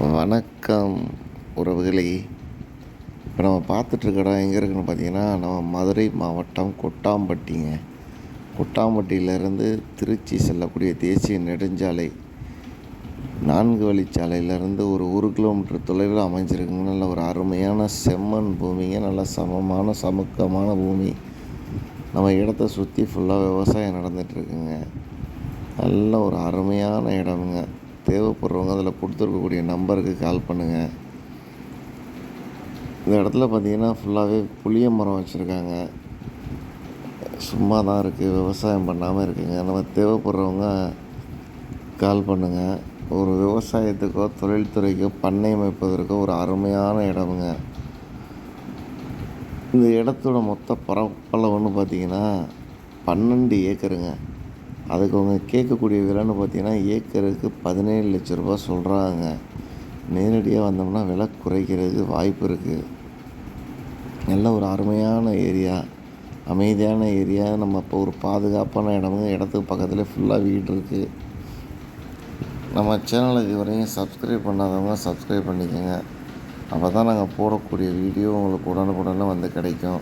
வணக்கம் உறவுகளே. இப்போ நம்ம பார்த்துட்ருக்க இடம் எங்கே இருக்குன்னு பார்த்தீங்கன்னா, நம்ம மதுரை மாவட்டம் கொட்டாம்பட்டிங்க. கொட்டாம்பட்டியிலேருந்து திருச்சி செல்லக்கூடிய தேசிய நெடுஞ்சாலை 4 வழிச்சாலையிலேருந்து ஒரு 1 கிலோமீட்டர் தொலைவில் அமைஞ்சிருக்குங்க. நல்ல ஒரு அருமையான செம்மண் பூமிங்க. நல்ல சமமான சமுக்கமான பூமி. நம்ம இடத்த சுற்றி ஃபுல்லாக விவசாயம் நடந்துகிட்ருக்குங்க. நல்ல ஒரு அருமையான இடமுங்க. தேவைப்படுறவங்க அதில் கொடுத்துருக்கக்கூடிய நம்பருக்கு கால் பண்ணுங்கள். இந்த இடத்துல பார்த்திங்கன்னா ஃபுல்லாகவே புளிய மரம் வச்சுருக்காங்க. சும்மா தான் இருக்குது, விவசாயம் பண்ணாமல் இருக்குங்க. நம்ம தேவைப்படுறவங்க கால் பண்ணுங்கள். ஒரு விவசாயத்துக்கோ தொழில்துறைக்கோ பண்ணை அமைப்பதற்கோ ஒரு அருமையான இடமுங்க. இந்த இடத்தோட மொத்த பரப்பளவுன்னு பார்த்திங்கன்னா 12 ஏக்கருங்க. அதுக்கு அவங்க கேட்கக்கூடிய விலைன்னு பார்த்திங்கன்னா ஏக்கருக்கு 17 லட்ச ரூபா சொல்கிறாங்க. நேரடியாக வந்தோம்னா விலை குறைக்கிறதுக்கு வாய்ப்பு இருக்குது. நல்ல ஒரு அருமையான ஏரியா, அமைதியான ஏரியா. நம்ம இப்போ ஒரு பாதுகாப்பான இடமுங்க. இடத்துக்கு பக்கத்தில் ஃபுல்லாக வீடு இருக்குது. நம்ம சேனலுக்கு இதுவரையும் சப்ஸ்கிரைப் பண்ணாதவங்க சப்ஸ்கிரைப் பண்ணிக்கோங்க. அப்போ தான் நாங்கள் போடக்கூடிய வீடியோ உங்களுக்கு உடனுக்குடனே வந்து கிடைக்கும்.